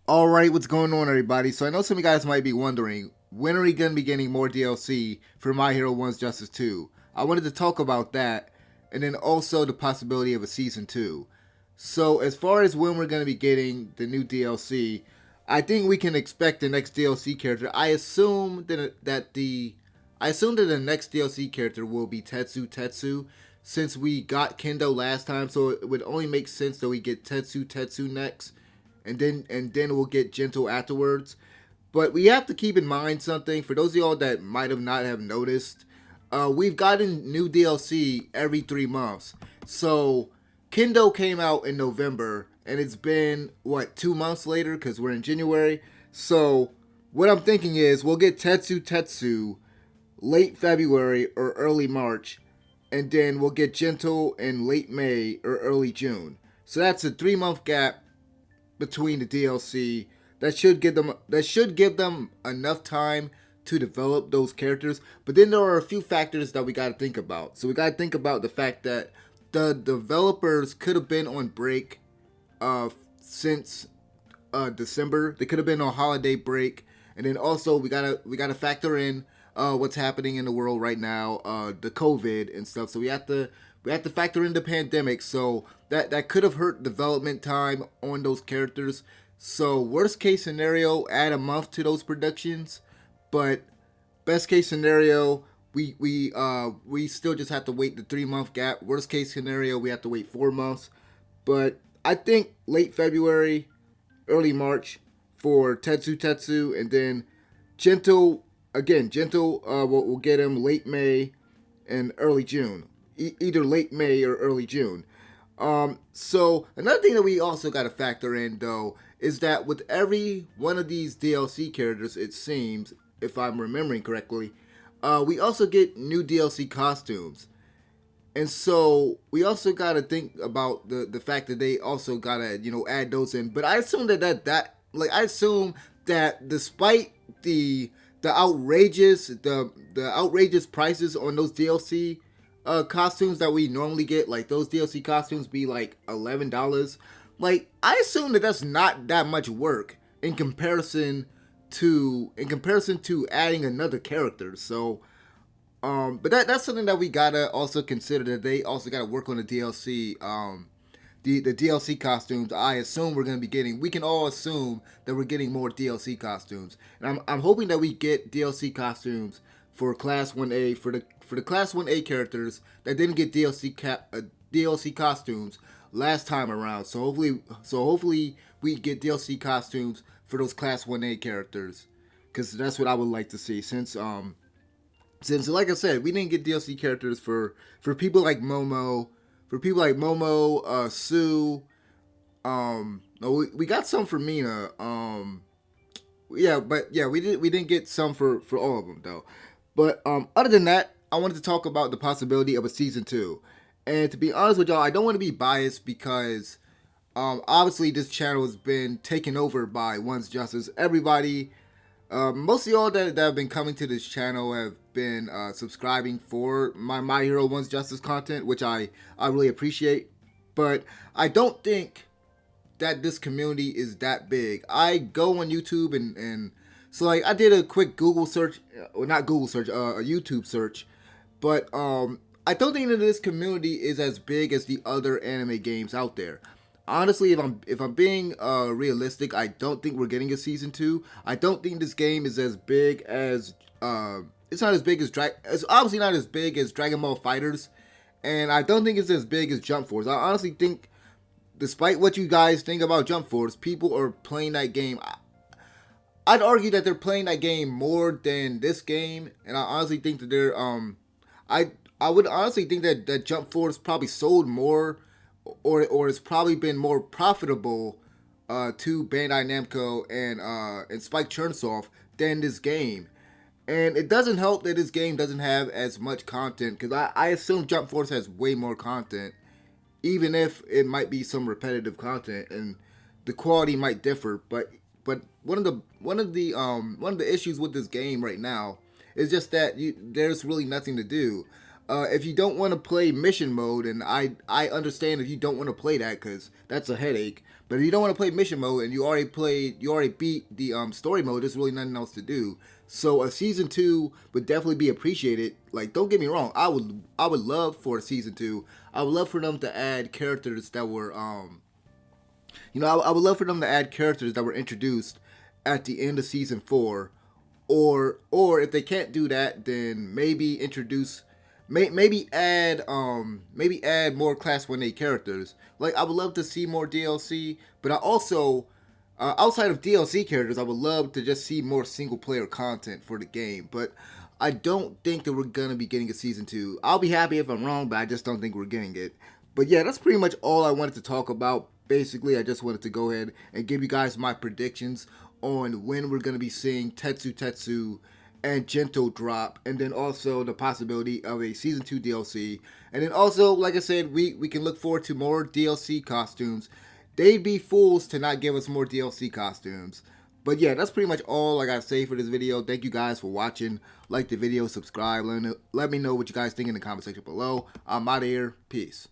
All right, what's going on, everybody? So I know some of you guys might be wondering, when are we going to be getting more DLC for My Hero 1's Justice 2? I wanted to talk about that, and then also the possibility of a Season 2. So as far as when we're going to be getting the new DLC, I think we can expect the next DLC character. I assume that the next DLC character will be Tetsutetsu, since we got Kendo last time, so it would only make sense that we get Tetsutetsu next and then we'll get gentle afterwards. But we have to keep in mind something for those of y'all that might have not have noticed. We've gotten new DLC every 3 months. So Kendo came out in November, and it's been what 2 months later because we're in January. So what I'm thinking is we'll get Tetsu late February or early March, and then we'll get Gentle in late May or early June. So that's a 3 month gap between the DLC that should give them enough time to develop those characters. But then there are a few factors that we got to think about. So we got to think about the fact that the developers could have been on break since December. They could have been on holiday break, and then also we gotta factor in what's happening in the world right now, the COVID and stuff. So we have to factor in the pandemic. So that could have hurt development time on those characters. So worst case scenario, add a month to those productions, but best case scenario, we still just have to wait the 3 month gap. Worst case scenario, we have to wait 4 months. But I think late February, early March for Tetsu, and then Gentle will get him late May and early June, either late May or early June. So another thing that we also got to factor in though is that with every one of these DLC characters, it seems, if I'm remembering correctly, we also get new DLC costumes. And so we also got to think about the fact that they also got to add those in. But I assume I assume that despite the the outrageous prices on those DLC costumes that we normally get, like those DLC costumes be like $11. Like I assume that that's not that much work in comparison to adding another character. So but that's something that we gotta also consider, that they also gotta work on the DLC. The DLC costumes. I assume we're gonna be getting. We can all assume that we're getting more DLC costumes, and I'm hoping that we get DLC costumes for Class 1A for the Class 1A characters that didn't get DLC costumes last time around. So hopefully we get DLC costumes for those Class 1A characters, because that's what I would like to see. Since like I said, we didn't get DLC characters for people like Sue. No, we got some for Mina. But we didn't get some for all of them though. But other than that, I wanted to talk about the possibility of a season two. And to be honest with y'all, I don't want to be biased because obviously this channel has been taken over by One's Justice. Everybody, most of y'all that have been coming to this channel have been subscribing for My Hero One's Justice content, which I really appreciate. But I don't think that this community is that big. I go on YouTube and so like I did a quick Google search, or not Google search, a YouTube search, but I don't think that this community is as big as the other anime games out there. Honestly, if I'm being realistic, I don't think we're getting a season two. I don't think this game is as big as it's not as big as It's obviously not as big as Dragon Ball Fighters, and I don't think it's as big as Jump Force. I honestly think, despite what you guys think about Jump Force, people are playing that game. I'd argue that they're playing that game more than this game, and I honestly think that I would honestly think that Jump Force probably sold more, or it's probably been more profitable to Bandai Namco and Spike Chunsoft than this game. And it doesn't help that this game doesn't have as much content, because I assume Jump Force has way more content, even if it might be some repetitive content and the quality might differ. But one of the issues with this game right now is just that there's really nothing to do. If you don't want to play mission mode, and I understand if you don't want to play that because that's a headache. But if you don't want to play mission mode and you already beat the story mode, there's really nothing else to do. So a season 2 would definitely be appreciated. Like, don't get me wrong, I would love for a season 2. I would love for them to add characters that were I would love for them to add characters that were introduced at the end of season 4, or if they can't do that, then maybe maybe add more Class 1A characters. Like, I would love to see more DLC, but I also outside of DLC characters, I would love to just see more single player content for the game. But I don't think that we're gonna be getting a season 2. I'll be happy if I'm wrong, but I just don't think we're getting it. But yeah, that's pretty much all I wanted to talk about. Basically, I just wanted to go ahead and give you guys my predictions on when we're gonna be seeing Tetsutetsu and Gentle drop, and then also the possibility of a season 2 DLC. And then also, like I said, we can look forward to more DLC costumes. They'd be fools to not give us more DLC costumes. But yeah, that's pretty much all I gotta say for this video. Thank you guys for watching. Like the video, subscribe, let me know what you guys think in the comment section below. I'm out of here. Peace.